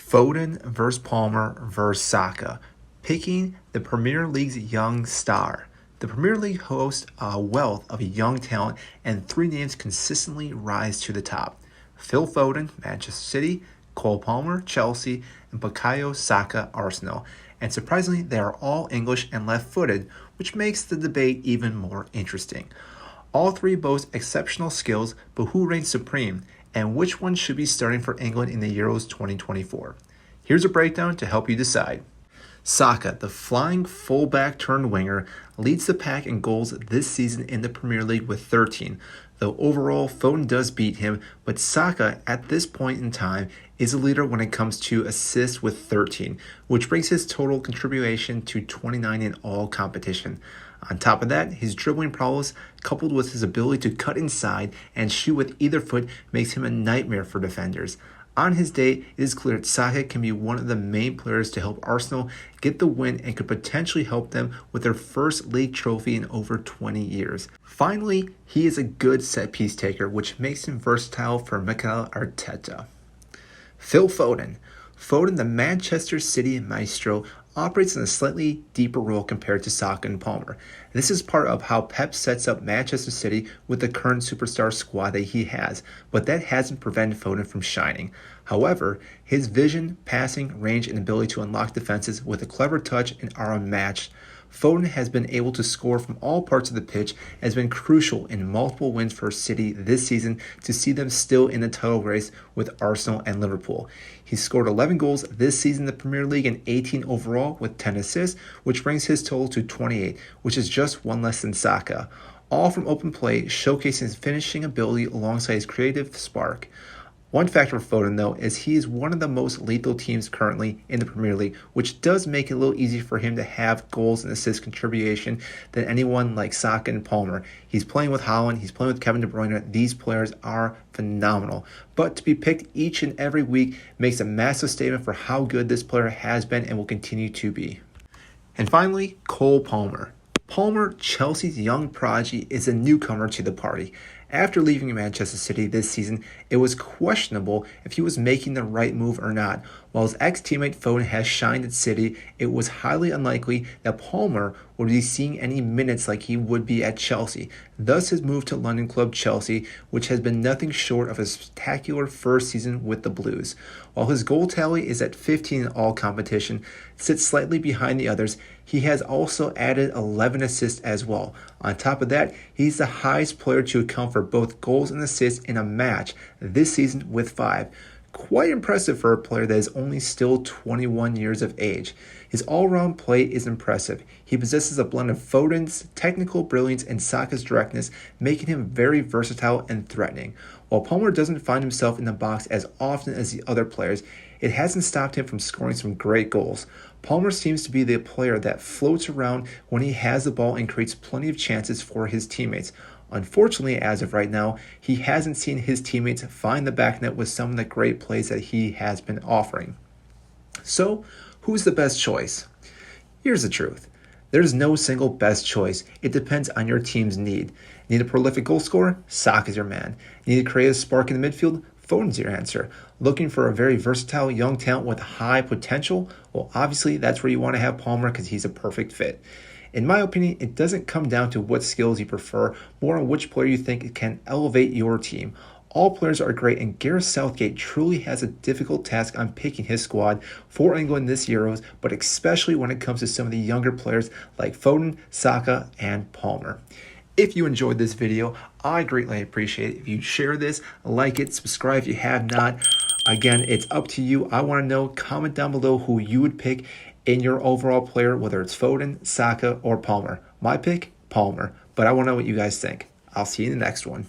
Foden versus Palmer versus Saka, picking the Premier League's young star. The Premier League hosts a wealth of young talent, and three names consistently rise to the top. Phil Foden, Manchester City; Cole Palmer, Chelsea; and Bukayo Saka, Arsenal. And surprisingly, they are all English and left-footed, which makes the debate even more interesting. All three boast exceptional skills, but who reigns supreme, and which one should be starting for England in the Euros 2024? Here's a breakdown to help you decide. Saka, the flying fullback turned winger, leads the pack in goals this season in the Premier League with 13. Though overall, Foden does beat him, but Saka, at this point in time, is a leader when it comes to assists with 13, which brings his total contribution to 29 in all competition. On top of that, his dribbling prowess, coupled with his ability to cut inside and shoot with either foot, makes him a nightmare for defenders. On his day, it is clear that Saka can be one of the main players to help Arsenal get the win and could potentially help them with their first league trophy in over 20 years. Finally, he is a good set-piece taker, which makes him versatile for Mikel Arteta. Phil Foden. Foden, the Manchester City maestro, operates in a slightly deeper role compared to Saka and Palmer. This is part of how Pep sets up Manchester City with the current superstar squad that he has, but that hasn't prevented Foden from shining. However, his vision, passing, range, and ability to unlock defenses with a clever touch are unmatched. Foden has been able to score from all parts of the pitch and has been crucial in multiple wins for City this season to see them still in the title race with Arsenal and Liverpool. He scored 11 goals this season in the Premier League and 18 overall with 10 assists, which brings his total to 28, which is just one less than Saka. All from open play, showcasing his finishing ability alongside his creative spark. One factor for Foden, though, is he is one of the most lethal teams currently in the Premier League, which does make it a little easier for him to have goals and assist contribution than anyone like Saka and Palmer. He's playing with Haaland, he's playing with Kevin De Bruyne. These players are phenomenal. But to be picked each and every week makes a massive statement for how good this player has been and will continue to be. And finally, Cole Palmer. Palmer, Chelsea's young prodigy, is a newcomer to the party. After leaving Manchester City this season, it was questionable if he was making the right move or not. While his ex-teammate Foden has shined at City, it was highly unlikely that Palmer would be seeing any minutes like he would be at Chelsea. Thus his move to London club Chelsea, which has been nothing short of a spectacular first season with the Blues. While his goal tally is at 15 in all competition, sits slightly behind the others, he has also added 11 assists as well. On top of that, he's the highest player to account for both goals and assists in a match this season with 5. Quite impressive for a player that is only still 21 years of age. His all-round play is impressive. He possesses a blend of Foden's technical brilliance and Saka's directness, making him very versatile and threatening. While Palmer doesn't find himself in the box as often as the other players, it hasn't stopped him from scoring some great goals. Palmer seems to be the player that floats around when he has the ball and creates plenty of chances for his teammates. Unfortunately, as of right now, he hasn't seen his teammates find the back net with some of the great plays that he has been offering. So, who's the best choice? Here's the truth. There's no single best choice. It depends on your team's need. Need a prolific goal scorer? Saka's your man. Need a creative spark in the midfield? Foden's your answer. Looking for a very versatile young talent with high potential? Well, obviously, that's where you want to have Palmer because he's a perfect fit. In my opinion, it doesn't come down to what skills you prefer, more on which player you think can elevate your team. All players are great, and Gareth Southgate truly has a difficult task on picking his squad for England this Euros, but especially when it comes to some of the younger players like Foden, Saka, and Palmer. If you enjoyed this video, I greatly appreciate it if you share this, like it, subscribe if you have not. Again, it's up to you. I want to know, comment down below who you would pick in your overall player, whether it's Foden, Saka, or Palmer. My pick, Palmer, but I want to know what you guys think. I'll see you in the next one.